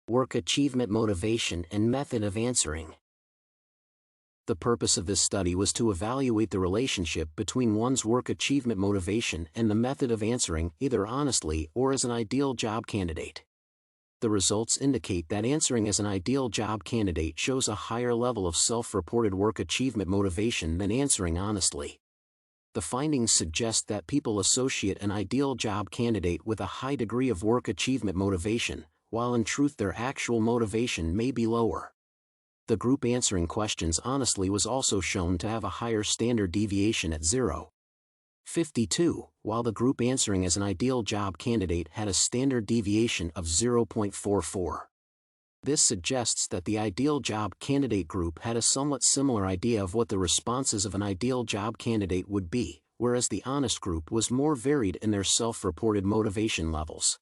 Work achievement motivation and method of answering. The purpose of this study was to evaluate the relationship between one's work achievement motivation and the method of answering, either honestly or as an ideal job candidate. The results indicate that answering as an ideal job candidate shows a higher level of self-reported work achievement motivation than answering honestly. The findings suggest that people associate an ideal job candidate with a high degree of work achievement motivation, while in truth their actual motivation may be lower. The group answering questions honestly was also shown to have a higher standard deviation at 0.52, while the group answering as an ideal job candidate had a standard deviation of 0.44. This suggests that the ideal job candidate group had a somewhat similar idea of what the responses of an ideal job candidate would be, whereas the honest group was more varied in their self-reported motivation levels.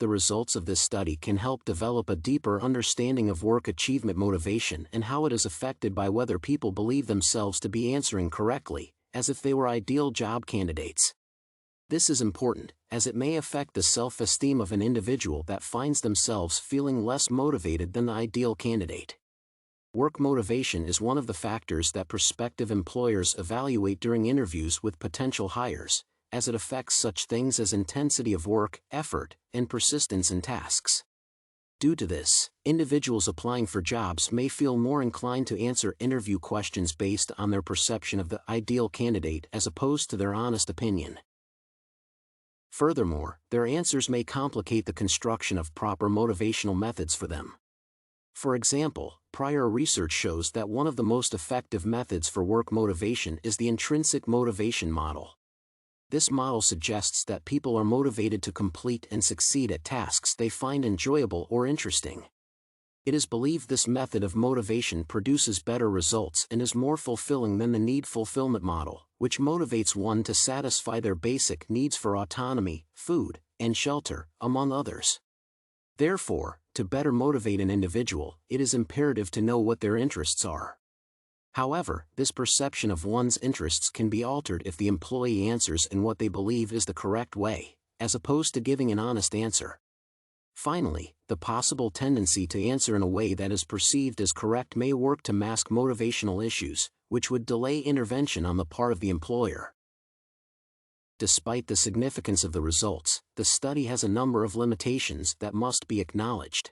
The results of this study can help develop a deeper understanding of work achievement motivation and how it is affected by whether people believe themselves to be answering correctly, as if they were ideal job candidates. This is important, as it may affect the self-esteem of an individual that finds themselves feeling less motivated than the ideal candidate. Work motivation is one of the factors that prospective employers evaluate during interviews with potential hires, as it affects such things as intensity of work, effort, and persistence in tasks. Due to this, individuals applying for jobs may feel more inclined to answer interview questions based on their perception of the ideal candidate as opposed to their honest opinion. Furthermore, their answers may complicate the construction of proper motivational methods for them. For example, prior research shows that one of the most effective methods for work motivation is the intrinsic motivation model. This model suggests that people are motivated to complete and succeed at tasks they find enjoyable or interesting. It is believed this method of motivation produces better results and is more fulfilling than the need fulfillment model, which motivates one to satisfy their basic needs for autonomy, food, and shelter, among others. Therefore, to better motivate an individual, it is imperative to know what their interests are. However, this perception of one's interests can be altered if the employee answers in what they believe is the correct way, as opposed to giving an honest answer. Finally, the possible tendency to answer in a way that is perceived as correct may work to mask motivational issues, which would delay intervention on the part of the employer. Despite the significance of the results, the study has a number of limitations that must be acknowledged.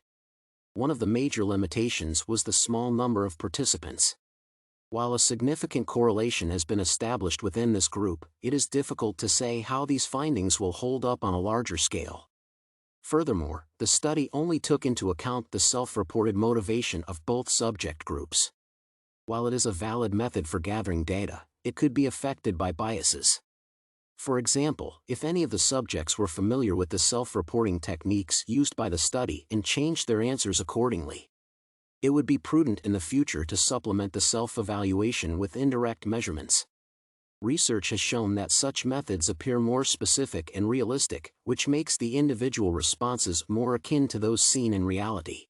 One of the major limitations was the small number of participants. While a significant correlation has been established within this group, it is difficult to say how these findings will hold up on a larger scale. Furthermore, the study only took into account the self-reported motivation of both subject groups. While it is a valid method for gathering data, it could be affected by biases. For example, if any of the subjects were familiar with the self-reporting techniques used by the study and changed their answers accordingly, it would be prudent in the future to supplement the self-evaluation with indirect measurements. Research has shown that such methods appear more specific and realistic, which makes the individual responses more akin to those seen in reality.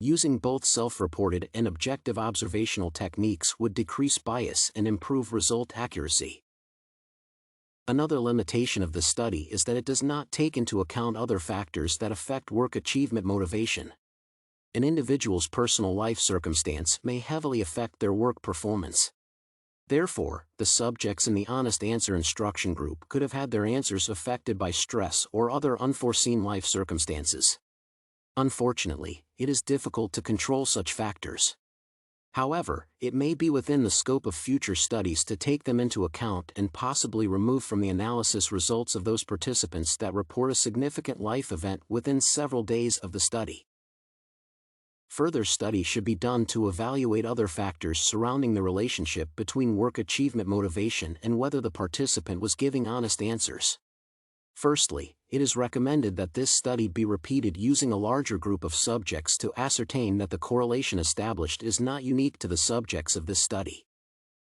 Using both self-reported and objective observational techniques would decrease bias and improve result accuracy. Another limitation of the study is that it does not take into account other factors that affect work achievement motivation. An individual's personal life circumstance may heavily affect their work performance. Therefore, the subjects in the honest answer instruction group could have had their answers affected by stress or other unforeseen life circumstances. Unfortunately, it is difficult to control such factors. However, it may be within the scope of future studies to take them into account and possibly remove from the analysis results of those participants that report a significant life event within several days of the study. Further study should be done to evaluate other factors surrounding the relationship between work achievement motivation and whether the participant was giving honest answers. Firstly, it is recommended that this study be repeated using a larger group of subjects to ascertain that the correlation established is not unique to the subjects of this study.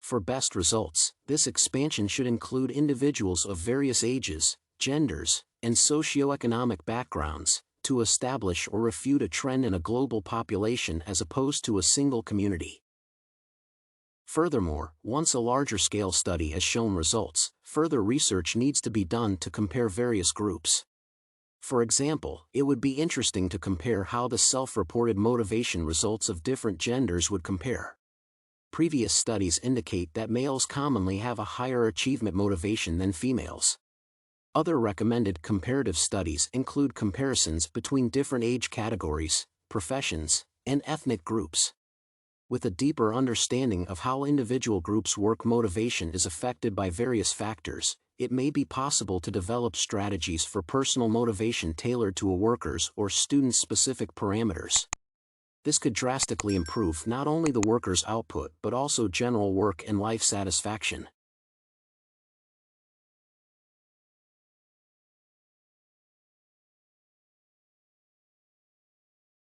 For best results, this expansion should include individuals of various ages, genders, and socioeconomic backgrounds, to establish or refute a trend in a global population as opposed to a single community. Furthermore, once a larger-scale study has shown results, further research needs to be done to compare various groups. For example, it would be interesting to compare how the self-reported motivation results of different genders would compare. Previous studies indicate that males commonly have a higher achievement motivation than females. Other recommended comparative studies include comparisons between different age categories, professions, and ethnic groups. With a deeper understanding of how individual groups' work motivation is affected by various factors, it may be possible to develop strategies for personal motivation tailored to a worker's or student's specific parameters. This could drastically improve not only the worker's output but also general work and life satisfaction.